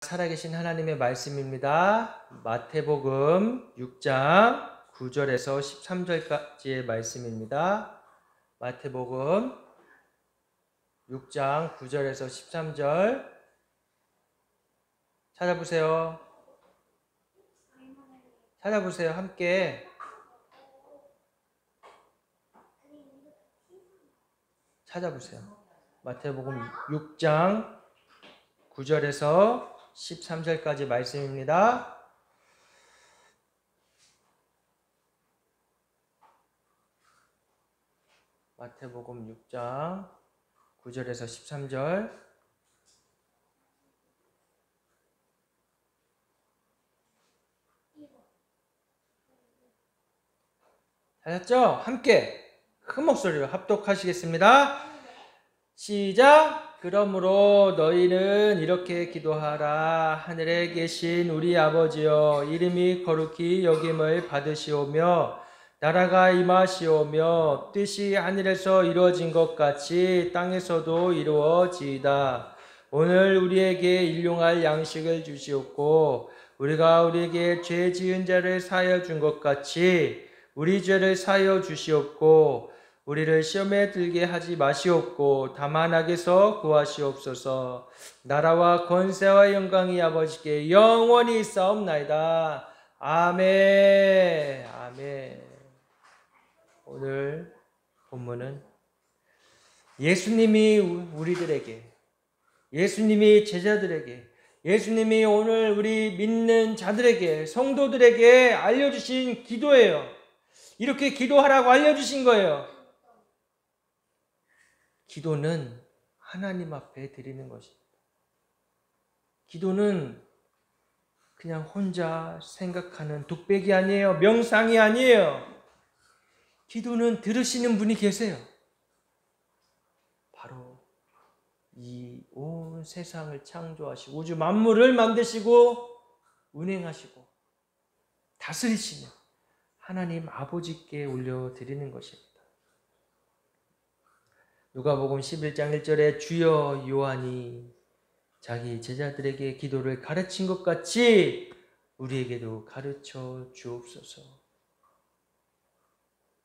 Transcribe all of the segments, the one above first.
살아계신 하나님의 말씀입니다. 마태복음 6장 9절에서 13절까지의 말씀입니다. 마태복음 6장 9절에서 13절 찾아보세요. 찾아보세요. 함께 찾아보세요. 마태복음 6장 9절에서 13절까지 말씀입니다. 마태복음 6장 9절에서 13절 찾았죠? 함께 큰 목소리로 합독하시겠습니다. 시작! 그러므로 너희는 이렇게 기도하라. 하늘에 계신 우리 아버지여, 이름이 거룩히 여김을 받으시오며 나라가 임하시오며 뜻이 하늘에서 이루어진 것 같이 땅에서도 이루어지이다. 오늘 우리에게 일용할 양식을 주시옵고 우리가 우리에게 죄 지은 자를 사하여 준 것 같이 우리 죄를 사하여 주시옵고 우리를 시험에 들게 하지 마시옵고 다만 악에서 구하시옵소서. 나라와 권세와 영광이 아버지께 영원히 있사옵나이다. 아멘. 아멘. 오늘 본문은 예수님이 우리들에게, 예수님이 제자들에게, 예수님이 오늘 우리 믿는 자들에게, 성도들에게 알려주신 기도예요. 이렇게 기도하라고 알려주신 거예요. 기도는 하나님 앞에 드리는 것입니다. 기도는 그냥 혼자 생각하는 독백이 아니에요. 명상이 아니에요. 기도는 들으시는 분이 계세요. 바로 이 온 세상을 창조하시고 우주 만물을 만드시고 운행하시고 다스리시는 하나님 아버지께 올려드리는 것입니다. 누가복음 11장 1절에 주여 요한이 자기 제자들에게 기도를 가르친 것 같이 우리에게도 가르쳐 주옵소서.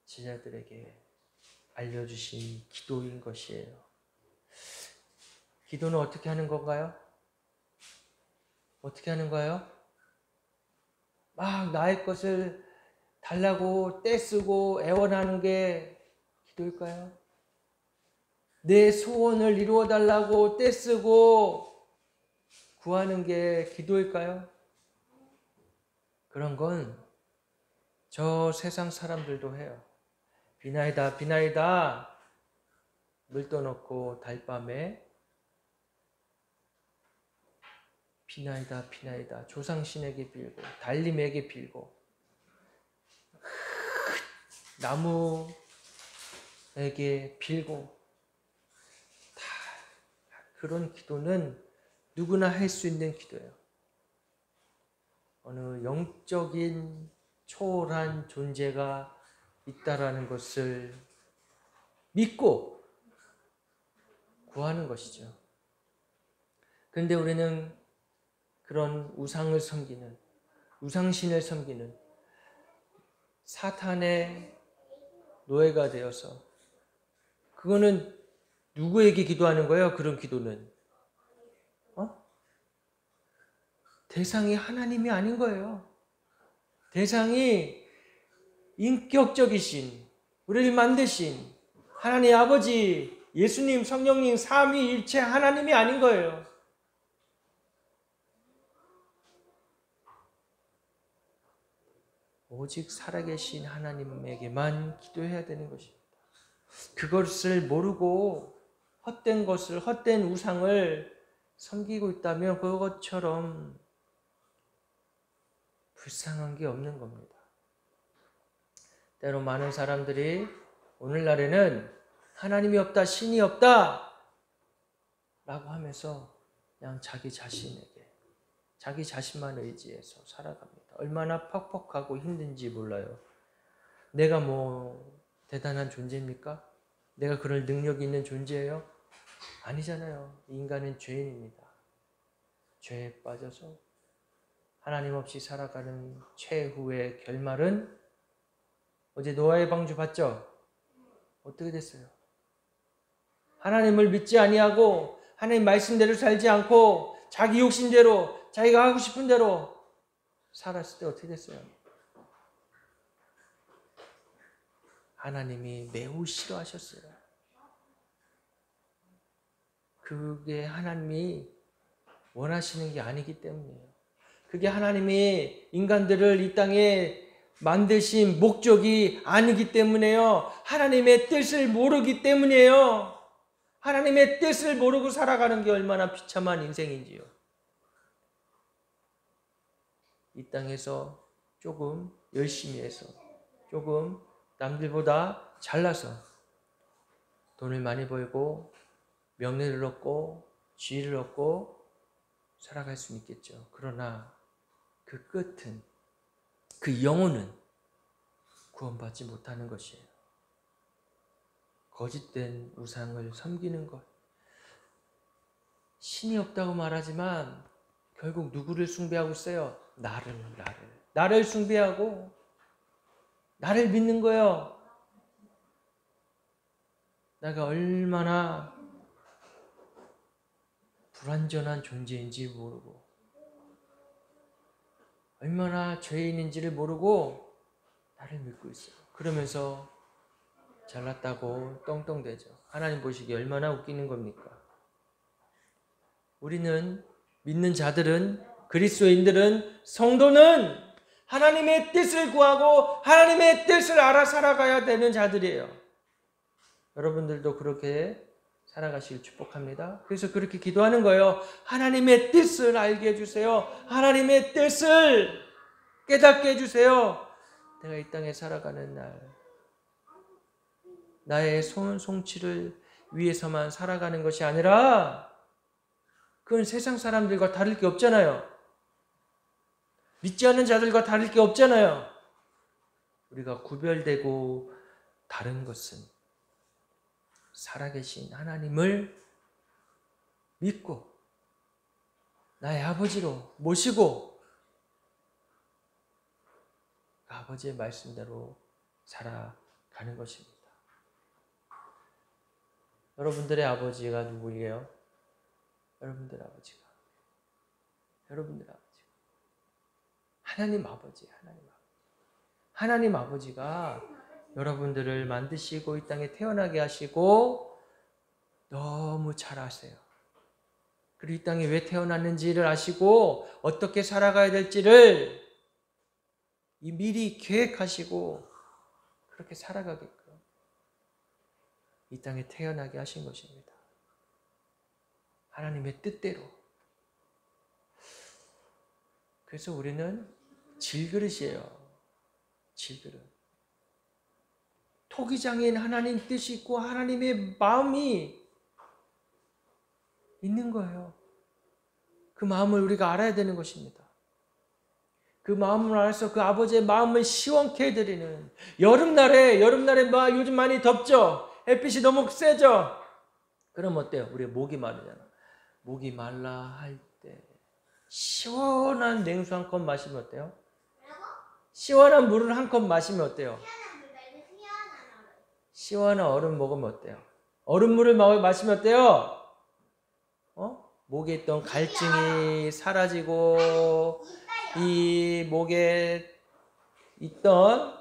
제자들에게 알려주신 기도인 것이에요. 기도는 어떻게 하는 건가요? 어떻게 하는 거예요? 막 나의 것을 달라고 떼쓰고 애원하는 게 기도일까요? 내 소원을 이루어 달라고 떼쓰고 구하는 게 기도일까요? 그런 건 저 세상 사람들도 해요. 비나이다 비나이다 물 떠놓고 달밤에 비나이다 비나이다 조상신에게 빌고 달림에게 빌고 나무에게 빌고 다 그런 기도는 누구나 할 수 있는 기도예요. 어느 영적인 초월한 존재가 있다라는 것을 믿고 구하는 것이죠. 그런데 우리는 그런 우상을 섬기는, 우상신을 섬기는 사탄의 노예가 되어서 그거는 누구에게 기도하는 거예요? 그런 기도는 대상이 하나님이 아닌 거예요. 대상이 인격적이신 우리를 만드신 하나님 아버지, 예수님, 성령님, 삼위일체 하나님이 아닌 거예요. 오직 살아계신 하나님에게만 기도해야 되는 것입니다. 그것을 모르고 헛된 것을, 헛된 우상을 섬기고 있다면 그것처럼 불쌍한 게 없는 겁니다. 때로 많은 사람들이 오늘날에는 하나님이 없다, 신이 없다 라고 하면서 그냥 자기 자신에게, 자기 자신만 의지해서 살아갑니다. 얼마나 퍽퍽하고 힘든지 몰라요. 내가 뭐 대단한 존재입니까? 내가 그럴 능력이 있는 존재예요? 아니잖아요. 인간은 죄인입니다. 죄에 빠져서 하나님 없이 살아가는 최후의 결말은 어제 노아의 방주 봤죠? 어떻게 됐어요? 하나님을 믿지 아니하고 하나님 말씀대로 살지 않고 자기 욕심대로 자기가 하고 싶은 대로 살았을 때 어떻게 됐어요? 하나님이 매우 싫어하셨어요. 그게 하나님이 원하시는 게 아니기 때문이에요. 그게 하나님이 인간들을 이 땅에 만드신 목적이 아니기 때문에요. 하나님의 뜻을 모르기 때문이에요. 하나님의 뜻을 모르고 살아가는 게 얼마나 비참한 인생인지요. 이 땅에서 조금 열심히 해서 조금 남들보다 잘나서 돈을 많이 벌고 명예를 얻고 지위를 얻고 살아갈 수는 있겠죠. 그러나 그 끝은, 그 영혼은 구원받지 못하는 것이에요. 거짓된 우상을 섬기는 것. 신이 없다고 말하지만 결국 누구를 숭배하고 있어요? 나를 숭배하고 나를 믿는 거예요. 내가 얼마나 불완전한 존재인지 모르고 얼마나 죄인인지를 모르고 나를 믿고 있어요. 그러면서 잘났다고 떵떵대죠. 하나님 보시기에 얼마나 웃기는 겁니까? 우리는 믿는 자들은, 그리스도인들은, 성도는 하나님의 뜻을 구하고 하나님의 뜻을 알아 살아가야 되는 자들이에요. 여러분들도 그렇게 살아가시길 축복합니다. 그래서 그렇게 기도하는 거예요. 하나님의 뜻을 알게 해주세요. 하나님의 뜻을 깨닫게 해주세요. 내가 이 땅에 살아가는 날 나의 손솜치를 위해서만 살아가는 것이 아니라 그건 세상 사람들과 다를 게 없잖아요. 믿지 않는 자들과 다를 게 없잖아요. 우리가 구별되고 다른 것은 살아계신 하나님을 믿고 나의 아버지로 모시고 그 아버지의 말씀대로 살아가는 것입니다. 여러분들의 아버지가 누구예요? 여러분들의 아버지가 하나님 아버지. 하나님 아버지가 여러분들을 만드시고 이 땅에 태어나게 하시고 너무 잘 아세요. 그리고 이 땅에 왜 태어났는지를 아시고 어떻게 살아가야 될지를 미리 계획하시고 그렇게 살아가게끔 이 땅에 태어나게 하신 것입니다. 하나님의 뜻대로. 그래서 우리는 질그릇이에요. 질그릇. 토기장인 하나님 뜻이 있고 하나님의 마음이 있는 거예요. 그 마음을 우리가 알아야 되는 것입니다. 그 마음을 알아서 그 아버지의 마음을 시원케 해드리는 여름날에 요즘 많이 덥죠? 햇빛이 너무 세죠? 그럼 어때요? 우리 목이 마르잖아. 목이 말라 할 때 시원한 냉수 한 컵 마시면 어때요? 시원한 물을 한 컵 마시면 어때요? 시원한 얼음 먹으면 어때요? 얼음물을 마시면 어때요? 목에 있던 갈증이 사라지고 이 목에 있던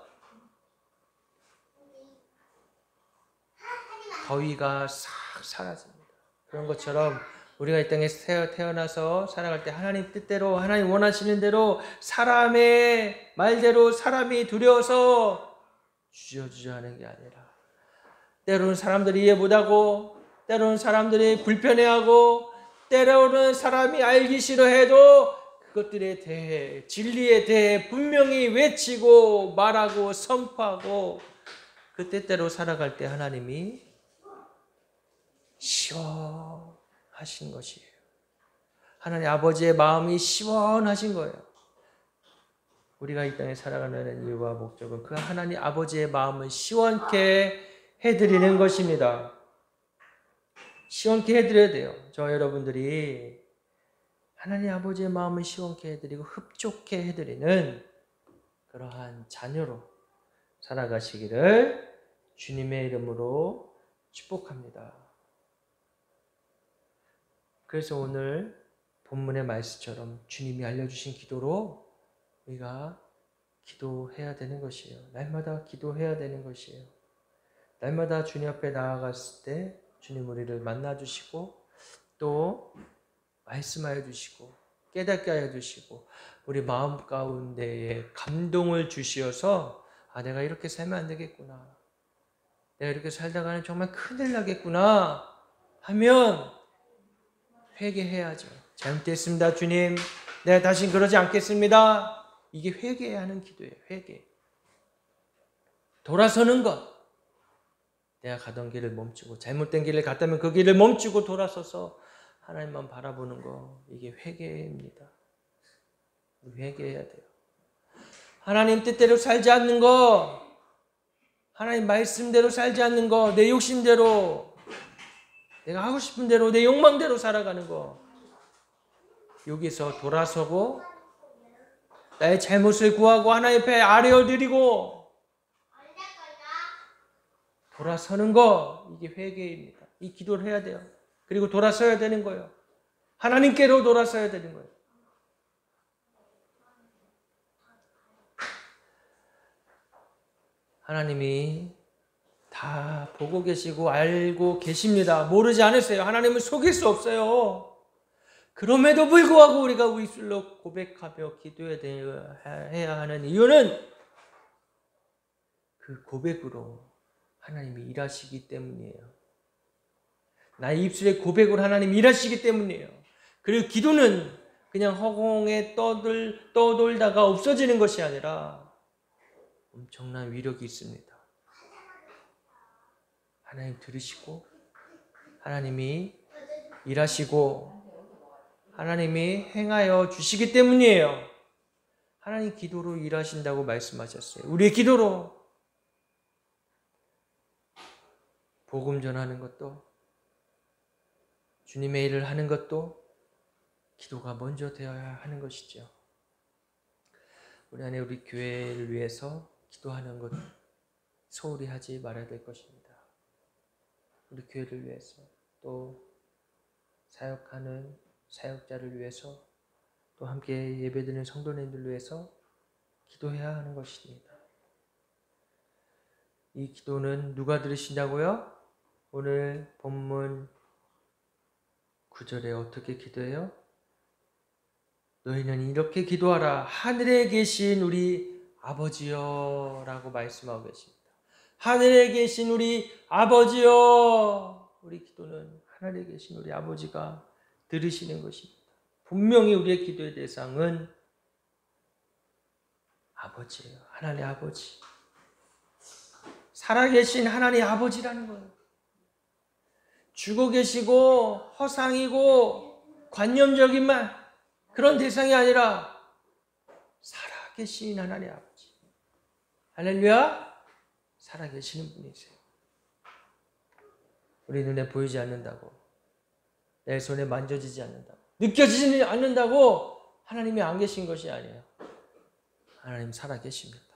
더위가 싹 사라집니다. 그런 것처럼 우리가 이 땅에 태어나서 살아갈 때 하나님 뜻대로 하나님 원하시는 대로 사람의 말대로 사람이 두려워서 주저주저 하는 게 아니라 때로는 사람들이 이해 못하고 때로는 사람들이 불편해하고 때로는 사람이 알기 싫어해도 그것들에 대해 진리에 대해 분명히 외치고 말하고 선포하고 그 뜻대로 살아갈 때 하나님이 시원하신 것이에요. 하나님 아버지의 마음이 시원하신 거예요. 우리가 이 땅에 살아가는 이유와 목적은 그 하나님 아버지의 마음을 시원케 해드리는 것입니다. 시원케 해드려야 돼요. 저 여러분들이 하나님 아버지의 마음을 시원케 해드리고 흡족해 해드리는 그러한 자녀로 살아가시기를 주님의 이름으로 축복합니다. 그래서 오늘 본문의 말씀처럼 주님이 알려주신 기도로 우리가 기도해야 되는 것이에요. 날마다 기도해야 되는 것이에요. 날마다 주님 앞에 나아갔을 때 주님 우리를 만나주시고 또 말씀하여 주시고 깨닫게 하여 주시고 우리 마음 가운데에 감동을 주시어서 내가 이렇게 살면 안 되겠구나. 내가 이렇게 살다가는 정말 큰일 나겠구나 하면 회개해야죠. 잘못했습니다 주님. 내가 다신 그러지 않겠습니다. 이게 회개해야 하는 기도예요. 회개. 돌아서는 것. 내가 가던 길을 멈추고 잘못된 길을 갔다면 그 길을 멈추고 돌아서서 하나님만 바라보는 거. 이게 회개입니다. 회개해야 돼요. 하나님 뜻대로 살지 않는 거. 하나님 말씀대로 살지 않는 거. 내 욕심대로 내가 하고 싶은 대로 내 욕망대로 살아가는 거. 여기서 돌아서고 나의 잘못을 구하고 하나님 앞에 아뢰어드리고 돌아서는 거. 이게 회개입니다. 이 기도를 해야 돼요. 그리고 돌아서야 되는 거예요. 하나님께로 돌아서야 되는 거예요. 하나님이 다 보고 계시고 알고 계십니다. 모르지 않으세요. 하나님을 속일 수 없어요. 그럼에도 불구하고 우리가 입술로 고백하며 기도해야 하는 이유는 그 고백으로 하나님이 일하시기 때문이에요. 나의 입술의 고백으로 하나님이 일하시기 때문이에요. 그리고 기도는 그냥 허공에 떠돌다가 없어지는 것이 아니라 엄청난 위력이 있습니다. 하나님 들으시고 하나님이 일하시고 하나님이 행하여 주시기 때문이에요. 하나님 기도로 일하신다고 말씀하셨어요. 우리의 기도로 복음 전하는 것도 주님의 일을 하는 것도 기도가 먼저 되어야 하는 것이죠. 우리 안에 우리 교회를 위해서 기도하는 것 소홀히 하지 말아야 될 것입니다. 우리 교회를 위해서 또 사역하는 사역자를 위해서 또 함께 예배드리는 성도님들을 위해서 기도해야 하는 것입니다. 이 기도는 누가 들으신다고요? 오늘 본문 9절에 어떻게 기도해요? 너희는 이렇게 기도하라. 하늘에 계신 우리 아버지여 라고 말씀하고 계십니다. 하늘에 계신 우리 아버지여. 우리 기도는 하늘에 계신 우리 아버지가 들으시는 것입니다. 분명히 우리의 기도의 대상은 아버지예요. 하나님의 아버지. 살아계신 하나님의 아버지라는 거예요. 죽어 계시고 허상이고 관념적인 말 그런 대상이 아니라 살아계신 하나님의 아버지. 할렐루야. 살아계시는 분이세요. 우리 눈에 보이지 않는다고 내 손에 만져지지 않는다고 느껴지지 않는다고 하나님이 안 계신 것이 아니에요. 하나님 살아계십니다.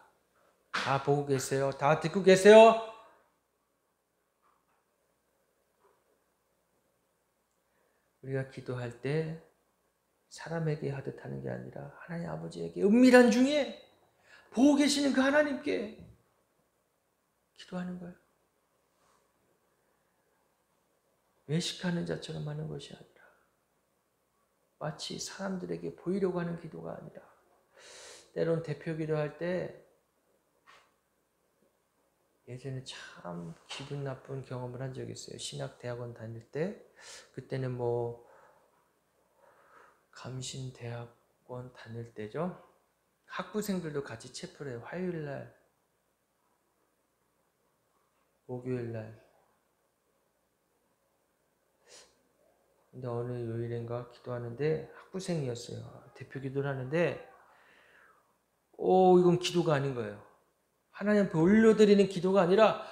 다 보고 계세요. 다 듣고 계세요. 우리가 기도할 때 사람에게 하듯 하는 게 아니라 하나님 아버지에게 은밀한 중에 보고 계시는 그 하나님께 기도하는 거예요. 외식하는 자처럼 하는 것이 아니라 마치 사람들에게 보이려고 하는 기도가 아니라 때론 대표 기도할 때 예전에 참 기분 나쁜 경험을 한 적이 있어요. 신학대학원 다닐 때 그때는 감신대학원 다닐 때죠. 학부생들도 같이 체프를 해요. 화요일날 목요일날. 근데 어느 요일인가 기도하는데 학부생이었어요. 대표 기도를 하는데 이건 기도가 아닌 거예요. 하나님 앞에 올려드리는 기도가 아니라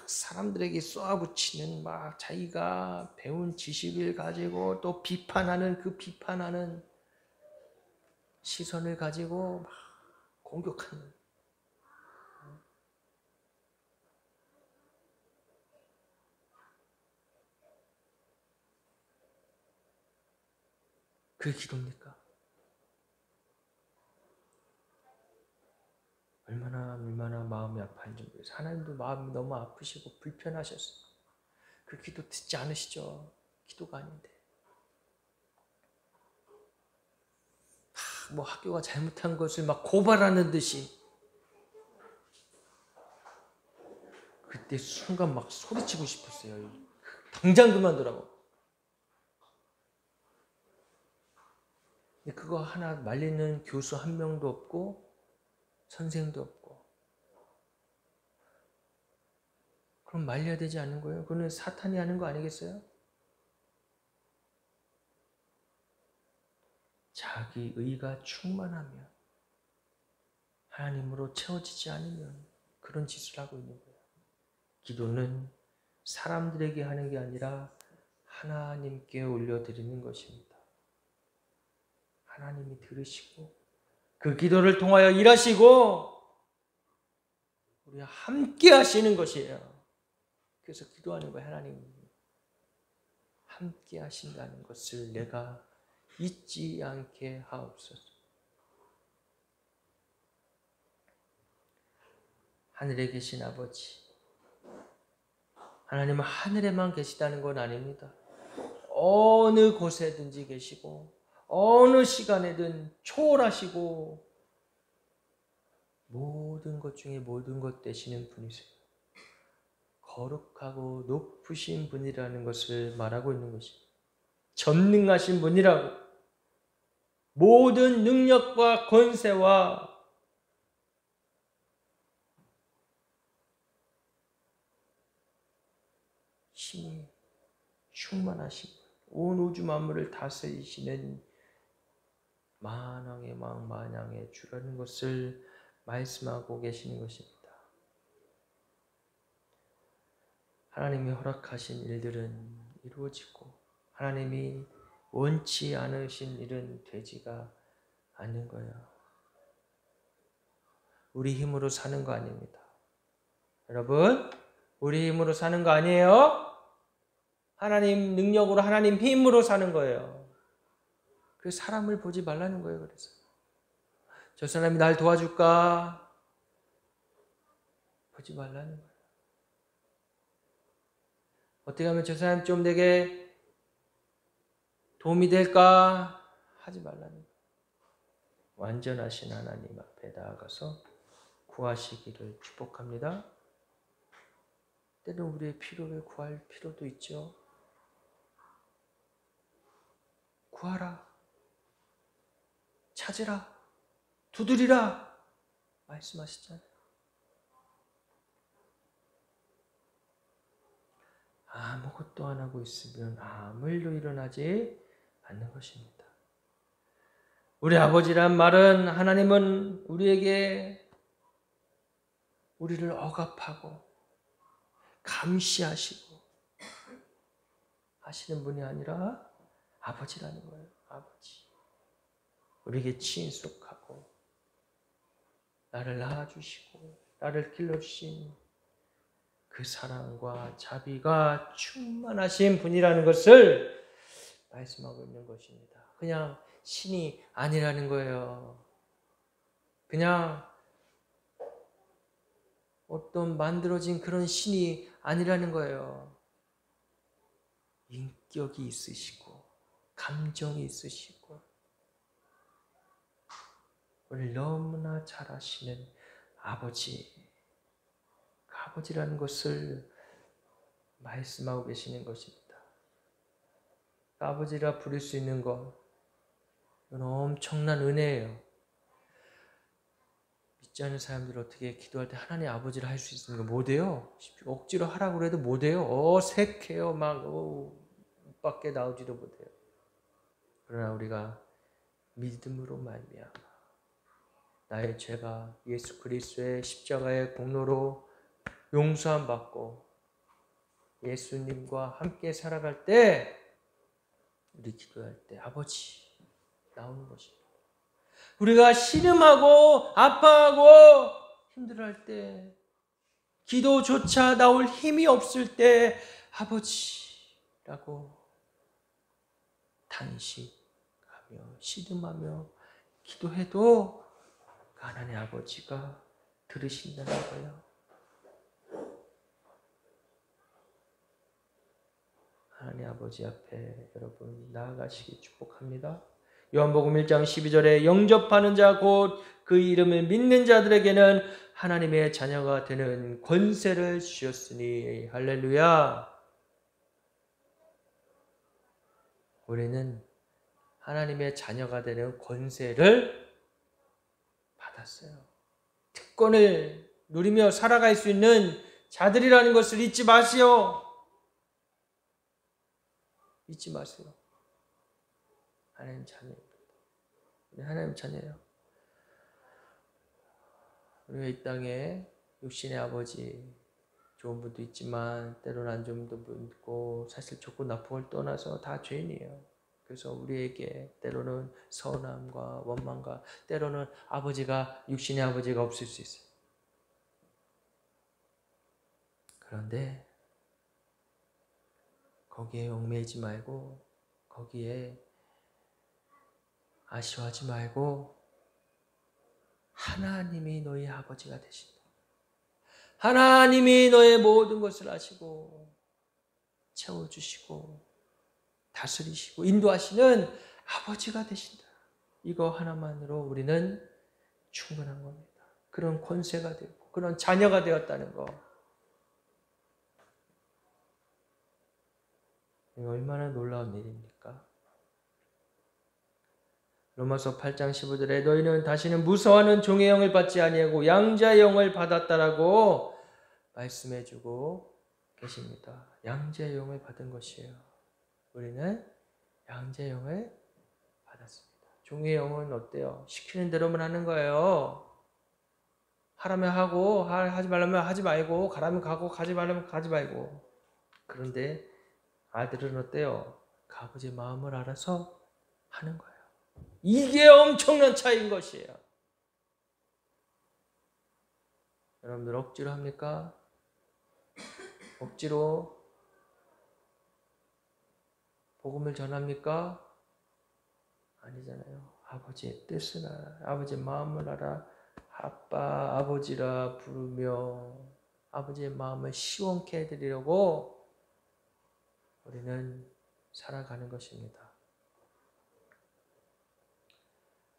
사람들에게 쏘아붙이는 막 자기가 배운 지식을 가지고 또 비판하는 그 비판하는 시선을 가지고 막 공격하는 그 기도입니까? 얼마나 마음이 아파하는지 모르겠어요. 하나님도 마음이 너무 아프시고 불편하셨어요. 그 기도 듣지 않으시죠? 기도가 아닌데. 뭐 학교가 잘못한 것을 막 고발하는 듯이 그때 순간 막 소리치고 싶었어요. 당장 그만두라고. 근데 그거 하나 말리는 교수 한 명도 없고 선생도 없고. 그럼 말려야 되지 않는 거예요? 그거는 사탄이 하는 거 아니겠어요? 자기 의가 충만하면 하나님으로 채워지지 않으면 그런 짓을 하고 있는 거예요. 기도는 사람들에게 하는 게 아니라 하나님께 올려드리는 것입니다. 하나님이 들으시고 그 기도를 통하여 일하시고 우리와 함께 하시는 것이에요. 그래서 기도하는 거예요. 하나님 함께 하신다는 것을 내가 잊지 않게 하옵소서. 하늘에 계신 아버지, 하나님은 하늘에만 계시다는 건 아닙니다. 어느 곳에든지 계시고 어느 시간에든 초월하시고 모든 것 중에 모든 것 되시는 분이세요. 거룩하고 높으신 분이라는 것을 말하고 있는 것입니다. 전능하신 분이라고. 모든 능력과 권세와 힘이 충만하신 분. 온 우주 만물을 다스리시는 만왕의 왕 만왕의 주라는 것을 말씀하고 계시는 것입니다. 하나님이 허락하신 일들은 이루어지고 하나님이 원치 않으신 일은 되지가 않는 거예요. 우리 힘으로 사는 거 아닙니다. 여러분, 우리 힘으로 사는 거 아니에요. 하나님 능력으로 하나님 힘으로 사는 거예요. 그 사람을 보지 말라는 거예요. 그래서 저 사람이 날 도와줄까? 보지 말라는 거예요. 어떻게 하면 저 사람 좀 내게 도움이 될까? 하지 말라는 거예요. 완전하신 하나님 앞에 나아가서 구하시기를 축복합니다. 때는 우리의 필요를 구할 필요도 있죠. 구하라. 찾으라. 두드리라. 말씀하시잖아요. 아무것도 안 하고 있으면 아무 일도 일어나지 않는 것입니다. 우리 아버지란 말은 하나님은 우리에게 우리를 억압하고 감시하시고 하시는 분이 아니라 아버지라는 거예요. 아버지. 우리에게 친숙하고 나를 낳아주시고 나를 길러주신 그 사랑과 자비가 충만하신 분이라는 것을 말씀하고 있는 것입니다. 그냥 신이 아니라는 거예요. 그냥 어떤 만들어진 그런 신이 아니라는 거예요. 인격이 있으시고 감정이 있으시고 우리를 너무나 잘 아시는 아버지. 그 아버지라는 것을 말씀하고 계시는 것입니다. 아버지라 부를 수 있는 것, 이건 엄청난 은혜예요. 믿지 않는 사람들이 어떻게 기도할 때 하나님 아버지를 할 수 있습니까? 못해요. 억지로 하라고 해도 못해요. 어색해요. 막 입 밖에 나오지도 못해요. 그러나 우리가 믿음으로 말미암아 나의 죄가 예수 그리스도의 십자가의 공로로 용서함 받고 예수님과 함께 살아갈 때 우리 기도할 때 아버지 나오는 것입니다. 우리가 신음하고 아파하고 힘들어할 때 기도조차 나올 힘이 없을 때 아버지라고 탄식하며 시름하며 기도해도 하나님 아버지가 들으신다는 거예요. 하나님 아버지 앞에 여러분 나아가시기 축복합니다. 요한복음 1장 12절에 영접하는 자 곧 그 이름을 믿는 자들에게는 하나님의 자녀가 되는 권세를 주셨으니 할렐루야. 우리는 하나님의 자녀가 되는 권세를 받았어요. 특권을 누리며 살아갈 수 있는 자들이라는 것을 잊지 마세요. 잊지 마세요. 하나님 자녀입니다. 우리 하나님 자녀예요. 우리가 이 땅에 육신의 아버지 좋은 분도 있지만 때로는 안 좋은 분도 있고 사실 좋고 나쁨을 떠나서 다 죄인이에요. 그래서 우리에게 때로는 서운함과 원망과 때로는 아버지가 육신의 아버지가 없을 수 있어요. 그런데 거기에 얽매이지 말고 거기에 아쉬워하지 말고 하나님이 너희 아버지가 되신다. 하나님이 너의 모든 것을 아시고 채워주시고 다스리시고 인도하시는 아버지가 되신다. 이거 하나만으로 우리는 충분한 겁니다. 그런 권세가 되고 그런 자녀가 되었다는 거. 이거 얼마나 놀라운 일입니까? 로마서 8장 15절에 너희는 다시는 무서워하는 종의 영을 받지 아니하고 양자의 영을 받았다라고 말씀해주고 계십니다. 양자의 영을 받은 것이에요. 우리는 양자의 영을 받았습니다. 종의 영은 어때요? 시키는 대로만 하는 거예요. 하라면 하고 하지 말라면 하지 말고 가라면 가고 가지 말라면 가지 말고. 그런데 아들은 어때요? 아버지의 마음을 알아서 하는 거예요. 이게 엄청난 차이인 것이에요. 여러분들 억지로 합니까? 억지로 복음을 전합니까? 아니잖아요. 아버지의 뜻을 알아. 아버지의 마음을 알아. 아빠, 아버지라 부르며 아버지의 마음을 시원케 해드리려고 우리는 살아가는 것입니다.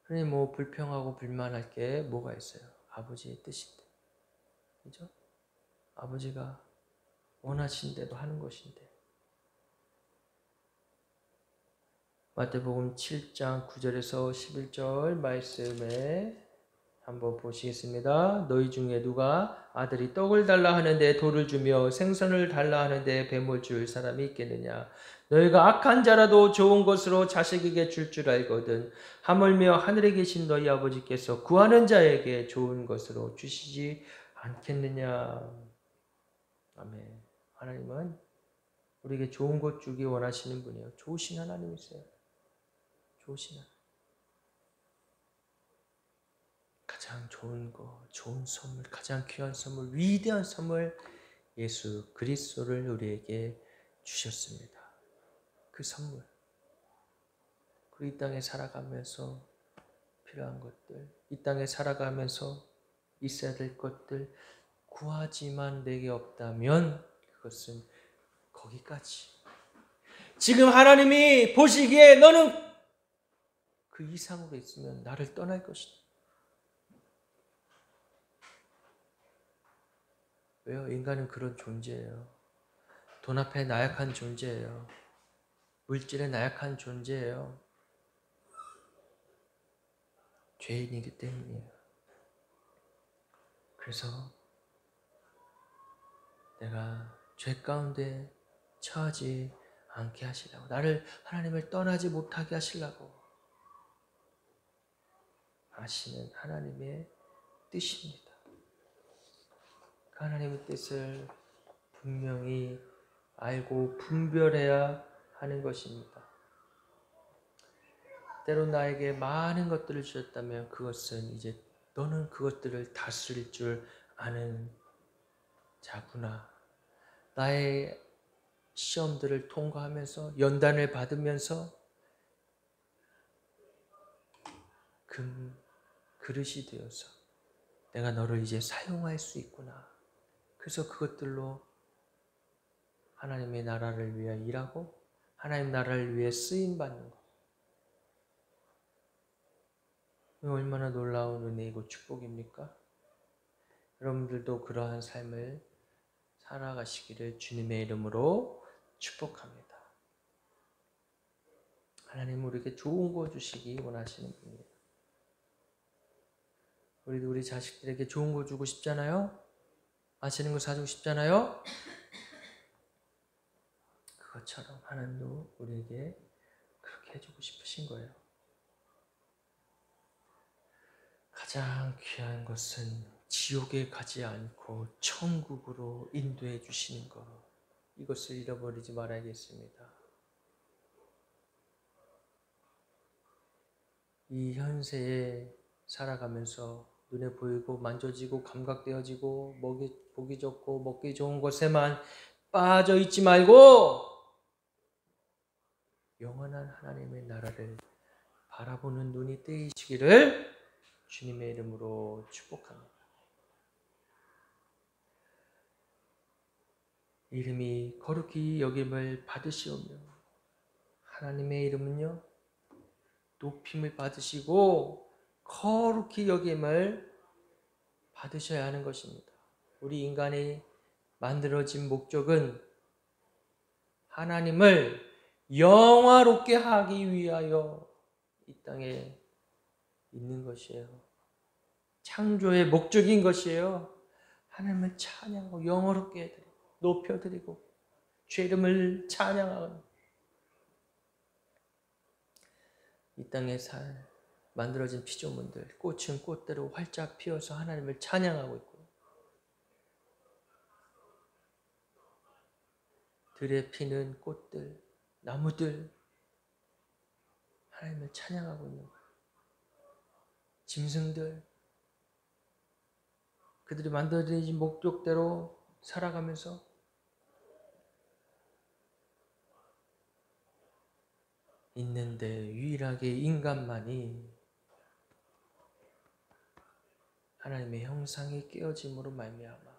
그러니 뭐 불평하고 불만할 게 뭐가 있어요? 아버지의 뜻인데. 그죠? 아버지가 원하신 대로 하는 것인데. 마태복음 7장 9절에서 11절 말씀에 한번 보시겠습니다. 너희 중에 누가 아들이 떡을 달라 하는데 돌을 주며 생선을 달라 하는데 뱀을 줄 사람이 있겠느냐. 너희가 악한 자라도 좋은 것으로 자식에게 줄 줄 알거든 하물며 하늘에 계신 너희 아버지께서 구하는 자에게 좋은 것으로 주시지 않겠느냐. 아멘. 하나님은 우리에게 좋은 것 주기 원하시는 분이에요. 좋으신 하나님이세요. 좋으신 하나님. 가장 좋은 거, 좋은 선물, 가장 귀한 선물, 위대한 선물 예수 그리스도를 우리에게 주셨습니다. 그 선물. 그리고 이 땅에 살아가면서 필요한 것들, 이 땅에 살아가면서 있어야 될 것들 구하지만 내게 없다면 그것은 거기까지. 지금 하나님이 보시기에 너는 그 이상으로 있으면 나를 떠날 것이다. 왜요? 인간은 그런 존재예요. 돈 앞에 나약한 존재예요. 물질에 나약한 존재예요. 죄인이기 때문이에요. 그래서 내가 죄 가운데 처하지 않게 하시려고, 나를 하나님을 떠나지 못하게 하시려고 하시는 하나님의 뜻입니다. 그 하나님의 뜻을 분명히 알고 분별해야 하는 것입니다. 때로 나에게 많은 것들을 주셨다면 그것은 이제 너는 그것들을 다스릴 줄 아는 자구나. 나의 시험들을 통과하면서 연단을 받으면서 그릇이 되어서 내가 너를 이제 사용할 수 있구나. 그래서 그것들로 하나님의 나라를 위해 일하고 하나님 나라를 위해 쓰임받는 것. 얼마나 놀라운 은혜이고 축복입니까? 여러분들도 그러한 삶을 살아가시기를 주님의 이름으로 축복합니다. 하나님 우리에게 좋은 거 주시기 원하시는 분이에요. 우리도 우리 자식들에게 좋은 거 주고 싶잖아요? 맛있는 거 사주고 싶잖아요? 그것처럼 하나님도 우리에게 그렇게 해주고 싶으신 거예요. 가장 귀한 것은 지옥에 가지 않고 천국으로 인도해 주시는 것. 이것을 잃어버리지 말아야겠습니다. 이 현세에 살아가면서 눈에 보이고 만져지고 감각되어지고 보기 좋고 먹기 좋은 것에만 빠져 있지 말고 영원한 하나님의 나라를 바라보는 눈이 뜨이시기를 주님의 이름으로 축복합니다. 이름이 거룩히 여김을 받으시오며 하나님의 이름은요 높임을 받으시고 거룩히 여김을 받으셔야 하는 것입니다. 우리 인간이 만들어진 목적은 하나님을 영화롭게 하기 위하여 이 땅에 있는 것이에요. 창조의 목적인 것이에요. 하나님을 찬양하고 영화롭게 해드리고 높여드리고 주의 이름을 찬양하는 이 땅에 만들어진 피조물들 꽃은 꽃대로 활짝 피어서 하나님을 찬양하고 있고 들에 피는 꽃들, 나무들 하나님을 찬양하고 있는 거예요. 짐승들 그들이 만들어진 목적대로 살아가면서 있는데 유일하게 인간만이 하나님의 형상이 깨어짐으로 말미암아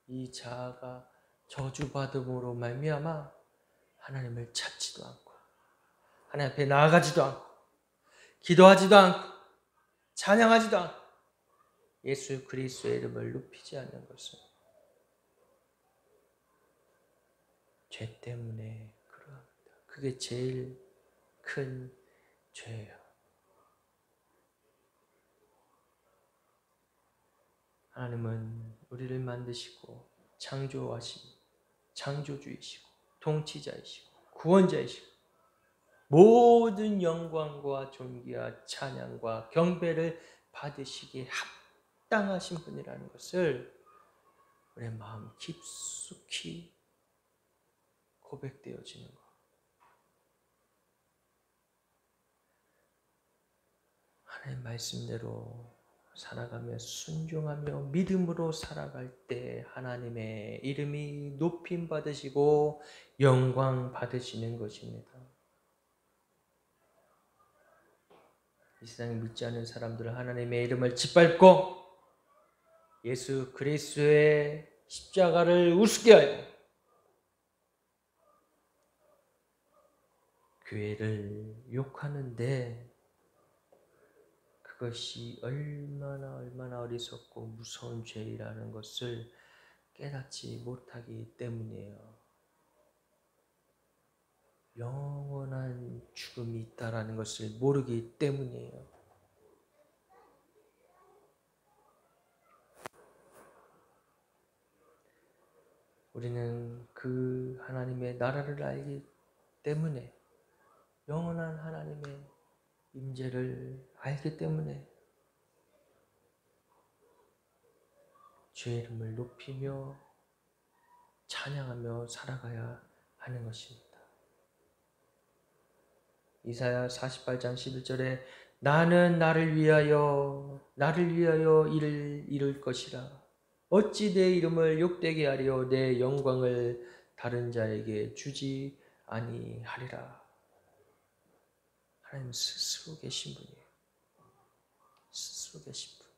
이 자아가 저주받음으로 말미암아 하나님을 찾지도 않고 하나님 앞에 나아가지도 않고 기도하지도 않고 찬양하지도 않고 예수 그리스도의 이름을 높이지 않는 것은 죄 때문에 그러합니다. 그게 제일 큰 죄예요. 하나님은 우리를 만드시고 창조주이시고 통치자이시고 구원자이시고 모든 영광과 존귀와 찬양과 경배를 받으시기에 합당하신 분이라는 것을 우리의 마음 깊숙이 고백되어지는 것. 하나님 말씀대로 살아가며 순종하며 믿음으로 살아갈 때 하나님의 이름이 높임 받으시고 영광 받으시는 것입니다. 이 세상에 믿지 않는 사람들은 하나님의 이름을 짓밟고 예수 그리스도의 십자가를 우습게 하여 교회를 욕하는데 그것이 얼마나 어리석고 무서운 죄라는 것을 깨닫지 못하기 때문이에요. 영원한 죽음이 있다라는 것을 모르기 때문이에요. 우리는 그 하나님의 나라를 알기 때문에 영원한 하나님의 임재를 알기 때문에 주의 이름을 높이며 찬양하며 살아가야 하는 것입니다. 이사야 48장 11절에 나는 나를 위하여 일을 이룰 것이라. 어찌 내 이름을 욕되게 하려 내 영광을 다른 자에게 주지 아니하리라. 하나님 스스로 계신 분이에요. 스스로 계신 분.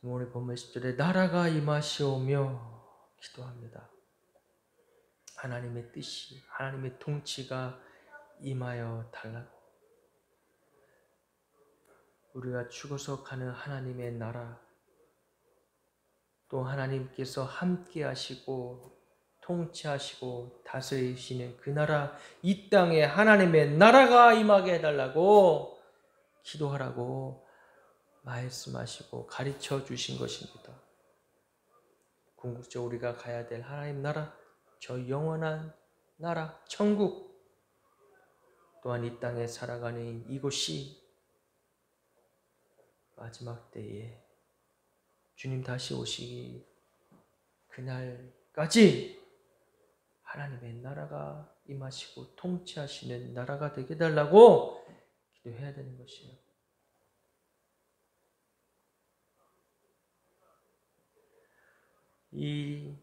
오늘 본문 10절에 나라가 임하시오며 기도합니다. 하나님의 뜻이, 하나님의 통치가 임하여 달라고. 우리가 죽어서 가는 하나님의 나라, 또 하나님께서 함께 하시고 통치하시고 다스리시는 그 나라, 이 땅에 하나님의 나라가 임하게 해달라고 기도하라고 말씀하시고 가르쳐 주신 것입니다. 궁극적으로 우리가 가야 될 하나님 나라, 저 영원한 나라, 천국, 또한 이 땅에 살아가는 이곳이 마지막 때에 주님 다시 오시기 그날까지 하나님의 나라가 임하시고 통치하시는 나라가 되게 해달라고 기도해야 되는 것이에요. 이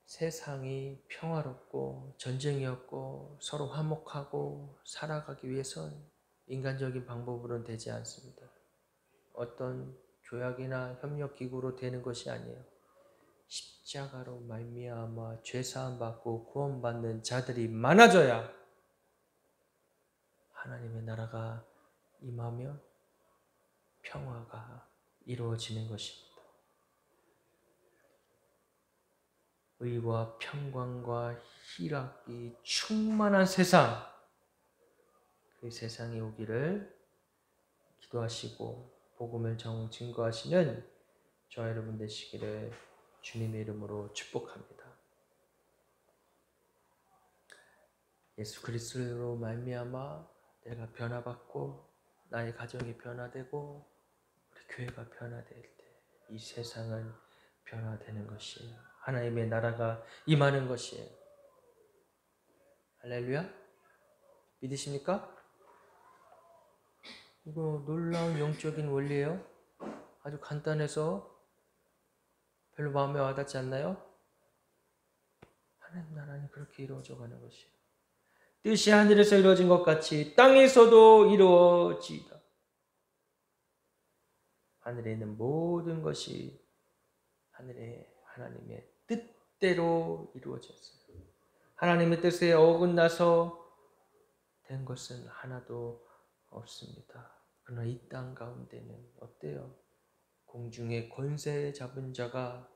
세상이 평화롭고 전쟁이 없고 서로 화목하고 살아가기 위해선 인간적인 방법으로는 되지 않습니다. 어떤 조약이나 협력기구로 되는 것이 아니에요. 십자가로 말미암아 죄사함 받고 구원받는 자들이 많아져야 하나님의 나라가 임하며 평화가 이루어지는 것입니다. 의와 평강과 희락이 충만한 세상, 그 세상이 오기를 기도하시고 복음을 증거하시는 저와 여러분 되시기를 주님의 이름으로 축복합니다. 예수 그리스도로 말미암아 내가 변화받고 나의 가정이 변화되고 우리 교회가 변화될 때 이 세상은 변화되는 것이에요. 하나님의 나라가 임하는 것이에요. 할렐루야? 믿으십니까? 이거 놀라운 영적인 원리예요. 아주 간단해서 별로 마음에 와닿지 않나요? 하나님 나라는 그렇게 이루어져 가는 것이에요. 뜻이 하늘에서 이루어진 것 같이 땅에서도 이루어지다. 하늘에 있는 모든 것이 하나님의 뜻대로 이루어졌어요. 하나님의 뜻에 어긋나서 된 것은 하나도 없습니다. 그러나 이 땅 가운데는 어때요? 공중의 권세 잡은 자가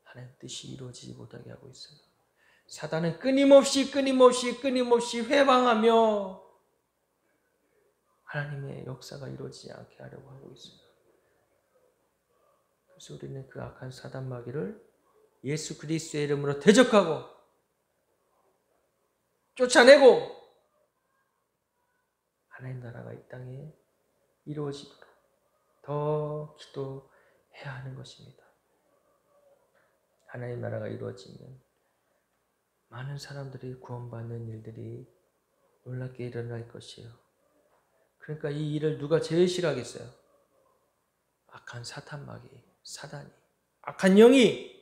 하나님 뜻이 이루어지지 못하게 하고 있어요. 사단은 끊임없이 회방하며 하나님의 역사가 이루어지지 않게 하려고 하고 있어요. 그래서 우리는 그 악한 사단 마귀를 예수 그리스도의 이름으로 대적하고 쫓아내고 하나님 나라가 이 땅에 이루어지도록 더 기도해야 하는 것입니다. 하나님 나라가 이루어지면 많은 사람들이 구원받는 일들이 놀랍게 일어날 것이에요. 그러니까 이 일을 누가 제일 싫어하겠어요? 악한 사단이, 악한 영이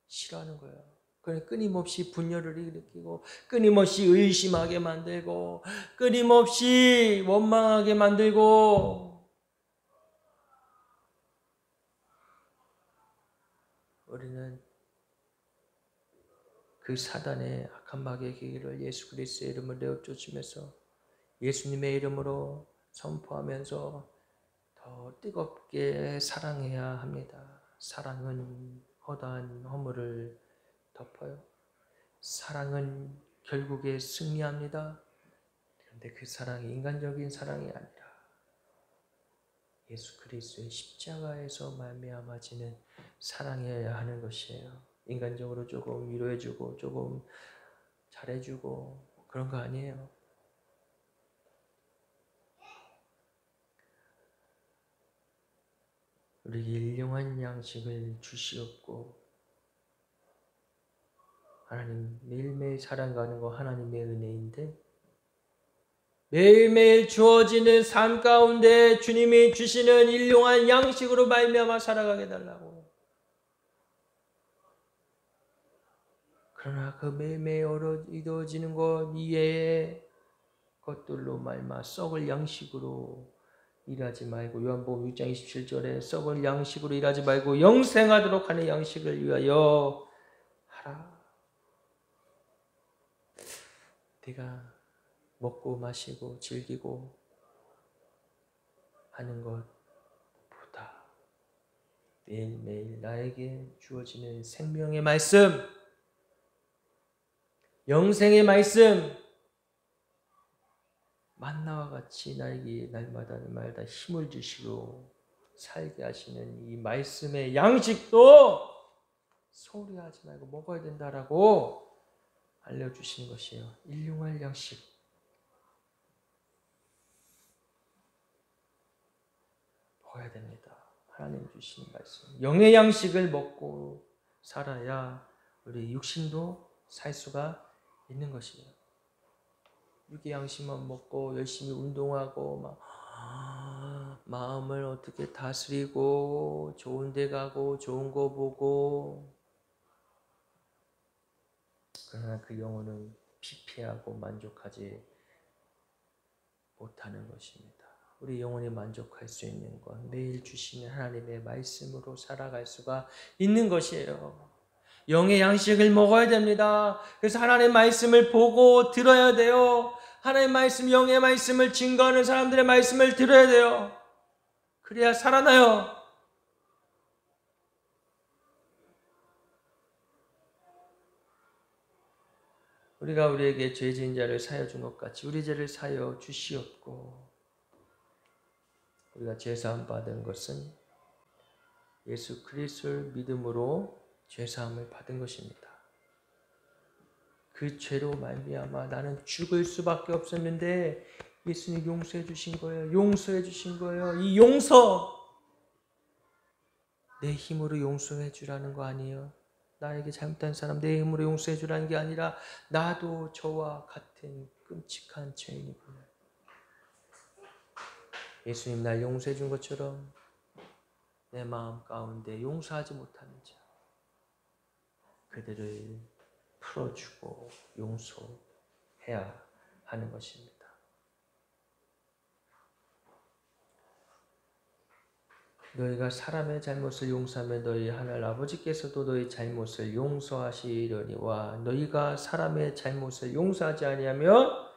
싫어하는 거예요. 그러니까 끊임없이 분열을 일으키고 끊임없이 의심하게 만들고 끊임없이 원망하게 만들고 우리는 그 사단의 악한 마귀의 기기를 예수 그리스도의 이름을 내어 쫓으면서 예수님의 이름으로 선포하면서 더 뜨겁게 사랑해야 합니다. 사랑은 허다한 허물을 덮어요. 사랑은 결국에 승리합니다. 그런데 그 사랑이 인간적인 사랑이 아니라 예수 그리스도의 십자가에서 말미암아지는 사랑이어야 하는 것이에요. 인간적으로 조금 위로해주고 조금 잘해주고 그런 거 아니에요. 우리에게 일용할 양식을 주시옵고 하나님 매일매일 살아가는 거 하나님의 은혜인데 매일매일 주어지는 삶 가운데 주님이 주시는 일용할 양식으로 말미암아 살아가게 달라고. 그러나 그 매일매일 이루어지는 것 이외의 것들로 말미암아 썩을 양식으로 일하지 말고 요한복음 6장 27절에 썩을 양식으로 일하지 말고 영생하도록 하는 양식을 위하여 하라. 내가 먹고 마시고 즐기고 하는 것보다 매일매일 나에게 주어지는 생명의 말씀, 영생의 말씀, 만나와 같이 나에게 날마다 힘을 주시고 살게 하시는 이 말씀의 양식도 소홀히 하지 말고 먹어야 된다라고 알려주시는 것이에요. 일용할 양식. 먹어야 됩니다. 하나님 주시는 말씀. 영의 양식을 먹고 살아야 우리 육신도 살 수가 있는 것이에요. 육의 양식만 먹고 열심히 운동하고 막 마음을 어떻게 다스리고 좋은 데 가고 좋은 거 보고 그러나 그 영혼은 피폐하고 만족하지 못하는 것입니다. 우리 영혼이 만족할 수 있는 것 매일 주시는 하나님의 말씀으로 살아갈 수가 있는 것이에요. 영의 양식을 먹어야 됩니다. 그래서 하나님의 말씀을 보고 들어야 돼요. 하나님의 말씀, 영의 말씀을 증거하는 사람들의 말씀을 들어야 돼요. 그래야 살아나요. 우리가 우리에게 죄 지은 자를 사여 준 것 같이 우리 죄를 사여 주시옵고 우리가 죄사함 받은 것은 예수 그리스도를 믿음으로 죄사함을 받은 것입니다. 그 죄로 말미암아 나는 죽을 수밖에 없었는데 예수님 용서해 주신 거예요. 용서해 주신 거예요. 이 용서 내 힘으로 용서해 주라는 거 아니에요. 나에게 잘못한 사람 내 힘으로 용서해 주라는 게 아니라 나도 저와 같은 끔찍한 죄인이구나. 예수님 날 용서해 준 것처럼 내 마음 가운데 용서하지 못하는 자 그들을 풀어주고 용서해야 하는 것입니다. 너희가 사람의 잘못을 용서하면 너희 하늘 아버지께서도 너희 잘못을 용서하시려니와 너희가 사람의 잘못을 용서하지 아니하면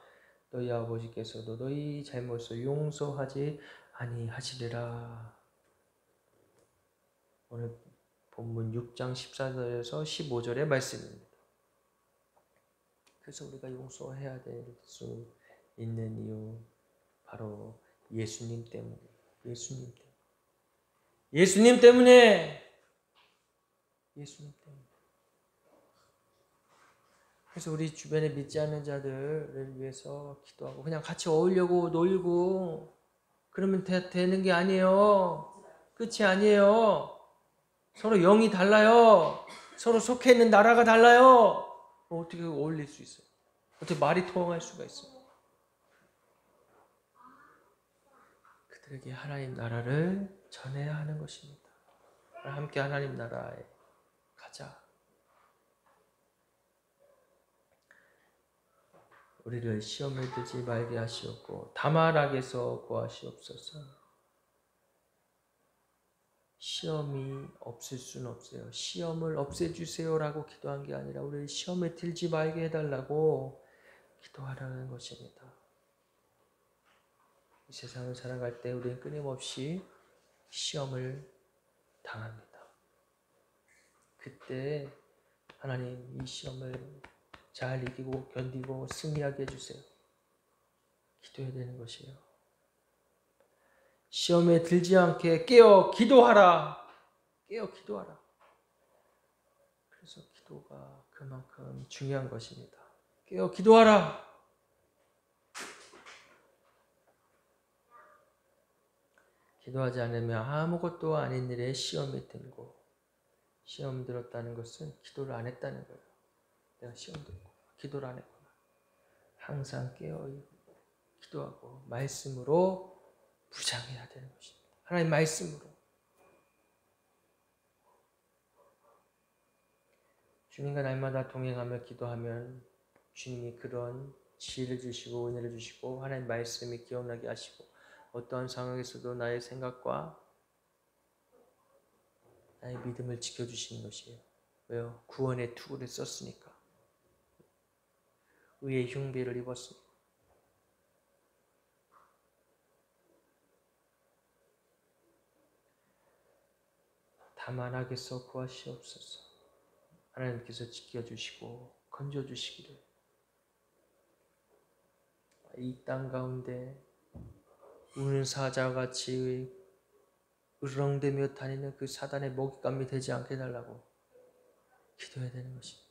너희 아버지께서도 너희 잘못을 용서하지 아니하시리라. 오늘 본문 6장 14절에서 15절의 말씀입니다. 그래서 우리가 용서해야 될 수 있는 이유 바로 예수님 때문에. 예수님 때문에. 그래서 우리 주변에 믿지 않는 자들을 위해서 기도하고 그냥 같이 어울려고 놀고 그러면 되는 게 아니에요. 끝이 아니에요. 서로 영이 달라요. 서로 속해 있는 나라가 달라요. 어떻게 어울릴 수 있어요? 어떻게 말이 통할 수가 있어요? 그들에게 하나님 나라를 전해야 하는 것입니다. 함께 하나님 나라에 가자. 우리를 시험에 들지 말게 하시옵고 다만 악에서 구하시옵소서. 시험이 없을 수는 없어요. 시험을 없애주세요라고 기도한 게 아니라 우리를 시험에 들지 말게 해달라고 기도하라는 것입니다. 이 세상을 살아갈 때 우리는 끊임없이 시험을 당합니다. 그때 하나님 이 시험을 잘 이기고 견디고 승리하게 해주세요. 기도해야 되는 것이에요. 시험에 들지 않게 깨어 기도하라. 그래서 기도가 그만큼 중요한 것입니다. 깨어 기도하라. 기도하지 않으면 아무것도 아닌 일에 시험이 들고, 시험 들었다는 것은 기도를 안 했다는 거예요. 내가 시험 들고 기도를 안 했구나. 항상 깨어 기도하고 말씀으로 무장해야 되는 것입니다. 하나님 말씀으로. 주님과 날마다 동행하며 기도하면 주님이 그런 지혜를 주시고 은혜를 주시고 하나님 말씀이 기억나게 하시고 어떠한 상황에서도 나의 생각과 나의 믿음을 지켜주시는 것이에요. 왜요? 구원의 투구를 썼으니까. 의의 흉배를 입었으니까. 다만 악에서 구하시옵소서. 하나님께서 지켜주시고 건져주시기를. 이 땅 가운데 우는 사자같이 으르렁대며 다니는 그 사단의 먹잇감이 되지 않게 해달라고 기도해야 되는 것입니다.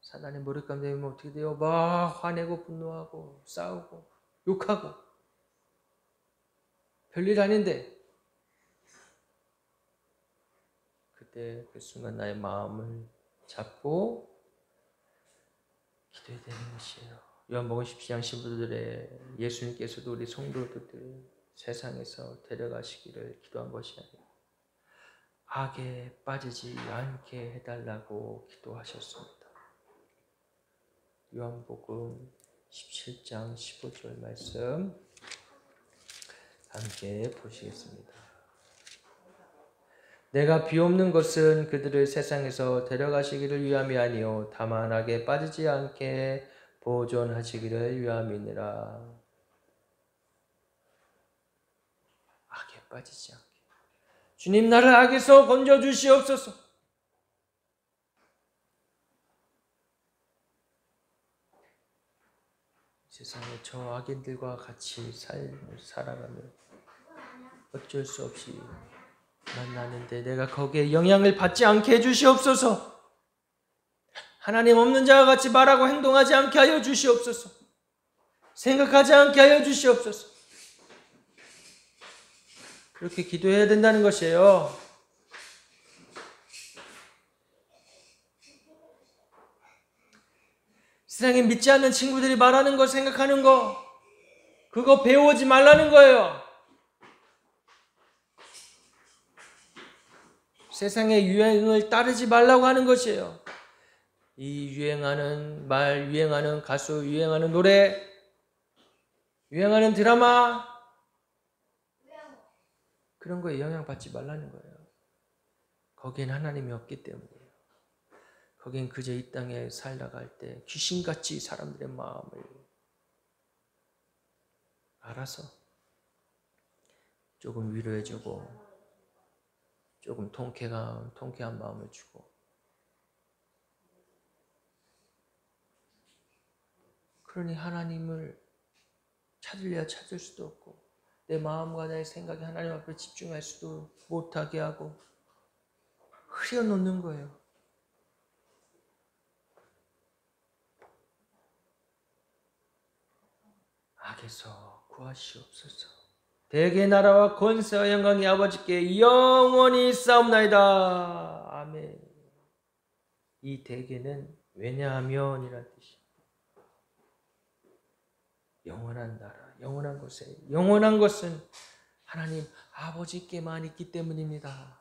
사단의 먹잇감 되면 어떻게 돼요? 막 화내고 분노하고 싸우고 욕하고 별일 아닌데 그때 그 순간 나의 마음을 잡고 기도해야 되는 것이에요. 요한복음 10장 15절에 예수님께서도 우리 성도들을 세상에서 데려가시기를 기도한 것이 아니라 악에 빠지지 않게 해달라고 기도하셨습니다. 요한복음 17장 15절 말씀 함께 보시겠습니다. 내가 비옵는 것은 그들을 세상에서 데려가시기를 위함이 아니요 다만 악에 빠지지 않게 보존하시기를 위함이니라. 악에 빠지지 않게. 주님 나를 악에서 건져주시옵소서. 세상에 저 악인들과 같이 살아가며 어쩔 수 없이 만나는데 내가 거기에 영향을 받지 않게 해주시옵소서. 하나님 없는 자와 같이 말하고 행동하지 않게 하여 주시옵소서. 생각하지 않게 하여 주시옵소서. 그렇게 기도해야 된다는 것이에요. 세상에 믿지 않는 친구들이 말하는 거 생각하는 거 그거 배우지 말라는 거예요. 세상의 유행을 따르지 말라고 하는 것이에요. 이 유행하는 말, 유행하는 가수, 유행하는 노래, 유행하는 드라마 그런 거에 영향받지 말라는 거예요. 거기엔 하나님이 없기 때문이에요. 거긴 그저 이 땅에 살다갈 때 귀신같이 사람들의 마음을 알아서 조금 위로해주고 조금 통쾌한 마음을 주고 그러니 하나님을 찾으려 찾을 수도 없고 내 마음과 나의 생각이 하나님 앞에 집중할 수도 못하게 하고 흐려놓는 거예요. 악에서 구하시옵소서. 대개 나라와 권세와 영광이 아버지께 영원히 있사옵나이다. 아멘. 이 대개는 왜냐하면이란 뜻이에요. 영원한 나라, 영원한 곳에 영원한 것은 하나님 아버지께만 있기 때문입니다.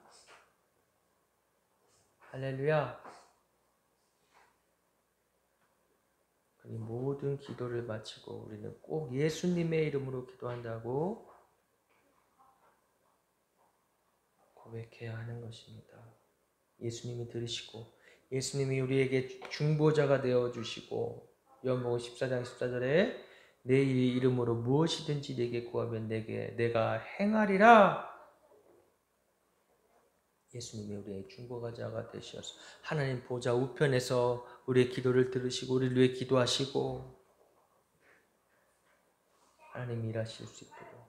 할렐루야. 이 모든 기도를 마치고 우리는 꼭 예수님의 이름으로 기도한다고 고백해야 하는 것입니다. 예수님이 들으시고 예수님이 우리에게 중보자가 되어주시고 요한복음 14장 14절에 내 이름으로 무엇이든지 내게 구하면 내가 행하리라. 예수님이 우리의 중보자가 되셔서 하나님 보좌 우편에서 우리의 기도를 들으시고 우리를 위해 기도하시고 하나님 일하실 수 있도록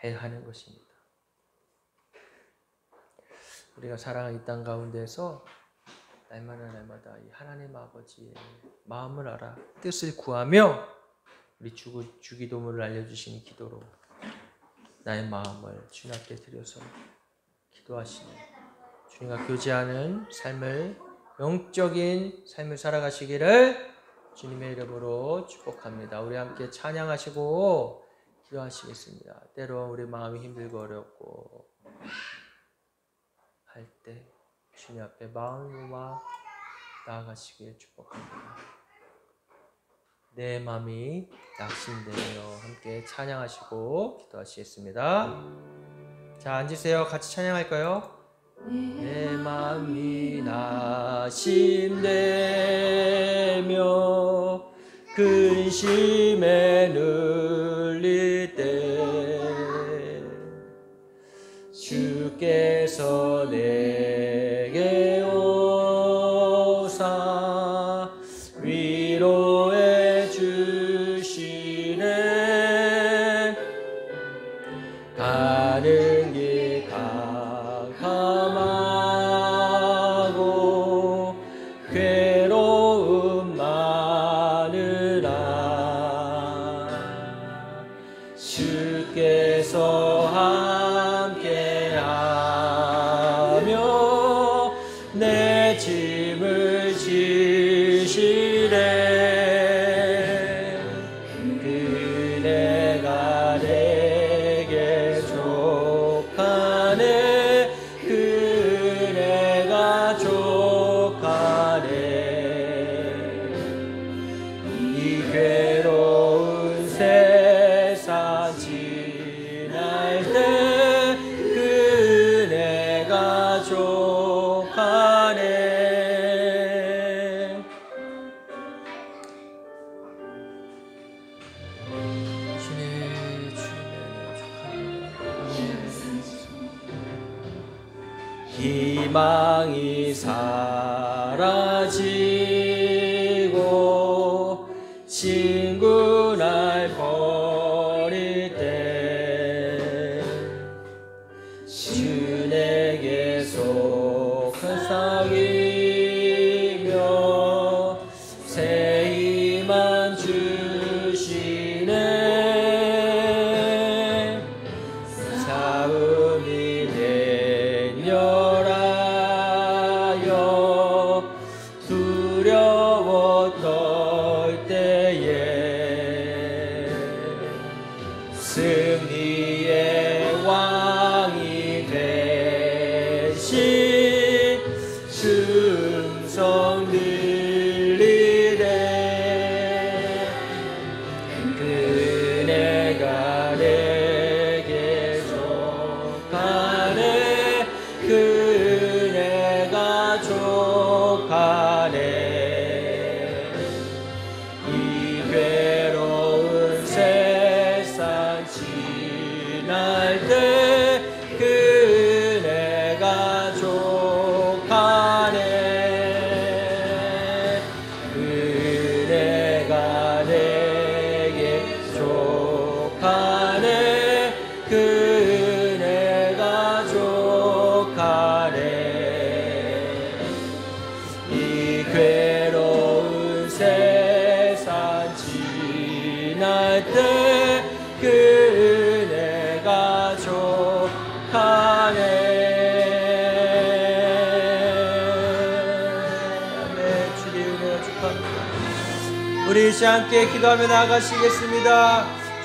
해야 하는 것입니다. 우리가 살아가는 이 땅 가운데서 날마다 이 하나님 아버지의 마음을 알아 뜻을 구하며 우리 주기도문을 알려주시는 기도로 나의 마음을 주님 앞에 드려서 기도하시는 주님과 교제하는 삶을 영적인 삶을 살아가시기를 주님의 이름으로 축복합니다. 우리 함께 찬양하시고 기도하시겠습니다. 때로 우리 마음이 힘들고 어렵고 할 때 주님 앞에 마음을 모아 나아가시길 축복합니다. 내 마음이 낙심되며 함께 찬양하시고 기도하시겠습니다. 자, 앉으세요. 같이 찬양할까요? 내 마음이 낙심되며 근심에 눌릴 때 주께서 내게 오사 위로해 주시네. 가는 길 캄캄하고 괴로움 많으나 주께서 함께하며 내 짐을 지시래. 그대가 내게 족하네. 그대가 족하네. 이 괴로운 세상 지날 때 그대가 족하네. 희망이 사라지고 친구 날 버릴 때 주 내게 속한 싹이며 새 희망 주시네. 싸움이 멸하여 두려워 떨 때에 승리의 왕이 되신 충성 들리네. 그네가 내게 족하네. 그네가 족하네. 이 괴로운 세상 지날 때 그네가 족하네. 그네가 내게 족하네. 그네가 족하네. 이 괴로운 세상 지날 때 그네가 족하네. 아멘. 주의 은혜가 족합니다. 우리 이제 함께 기도하며 나아가시겠습니다.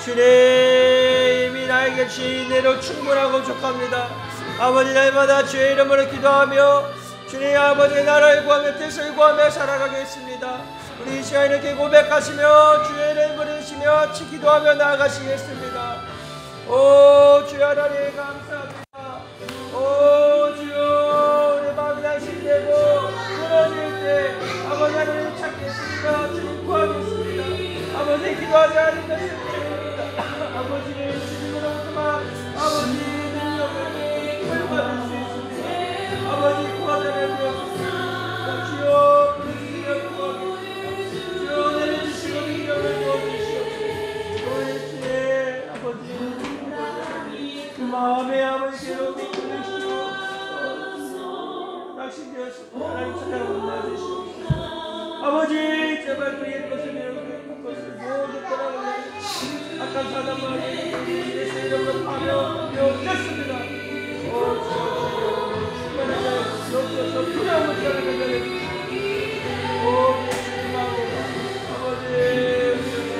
주님이 나에게 주신 대로 충분하고 족합니다. 아버지, 날마다 주의 이름으로 기도하며 주님 아버지의 나라를 구하며 뜻을 구하며 살아가겠습니다. 우리 이 시간 이렇게 고백하시며 주의 이름을 부르시며 기도하며 나아가시겠습니다. 오 주여 하나님 감사합니다. 오 주여, 우리 마음이 낙심되고 무너질 때 아버지 하나님을 찾겠습니다. 주님 구하겠습니다. 아버지 기도하지 않는 것을 드립니다. 아버지를 주님으로부터만 아버지 능력을 힘을 받을 수 있습니다. 아버지 구하자는 되었습니다. 주여 우리 능력을 구하겠습니다. 주여 내려주시고 능력을 부어주시옵소서. 우리 주의 아버지 그 마음에 아버지 괴로움이 끊으시고 낙심되었습니다. 하나님 찾아옵니다. 아버지 제발 그 옛것을 그 것을 모두 떠나가게 악한 사단과 예수의 이름으로 파며 되었습니다. 주변에 없어서 두려움을 떠나게 오 예수님 아버지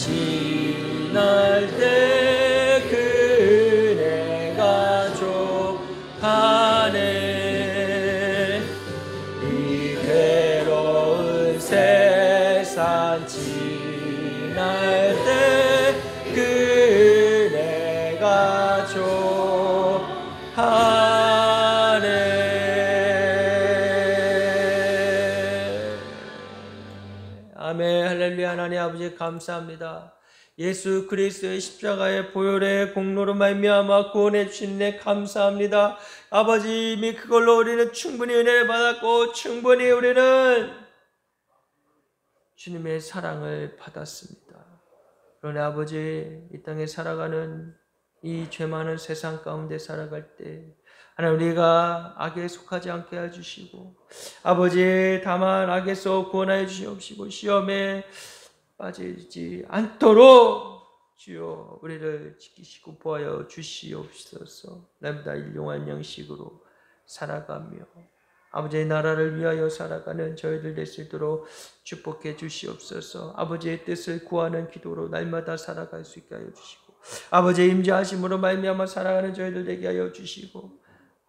지날 때 그네가 좁하네 이 괴로운 세상 지날 때 그네가 좁하네. 아멘. 할렐루야. 하나님 아버지 감사합니다. 예수 그리스도의 십자가의 보혈의 공로로 말미암아 구원해 주신 데 감사합니다. 아버지 이미 그걸로 우리는 충분히 은혜를 받았고 충분히 우리는 주님의 사랑을 받았습니다. 그러나 아버지 이 땅에 살아가는 이 죄 많은 세상 가운데 살아갈 때 하나님 우리가 악에 속하지 않게 해주시고 아버지 다만 악에서 구원하여 주시옵시고 시험에 빠지지 않도록 주여 우리를 지키시고 보하여 주시옵소서. 날마다 일용할 양식으로 살아가며 아버지의 나라를 위하여 살아가는 저희들 될 수 있도록 축복해 주시옵소서. 아버지의 뜻을 구하는 기도로 날마다 살아갈 수 있게 하여 주시고 아버지의 임재하심으로 말미암아 살아가는 저희들 되게 하여 주시고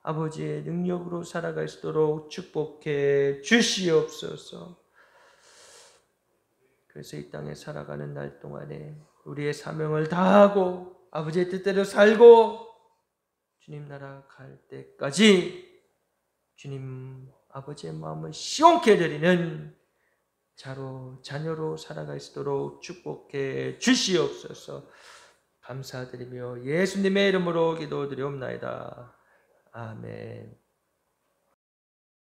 아버지의 능력으로 살아갈 수 있도록 축복해 주시옵소서. 그래서 이 땅에 살아가는 날 동안에 우리의 사명을 다하고 아버지의 뜻대로 살고 주님 나라 갈 때까지 주님 아버지의 마음을 시원케 드리는 자녀로 살아갈 수 있도록 축복해 주시옵소서. 감사드리며 예수님의 이름으로 기도드리옵나이다. 아멘.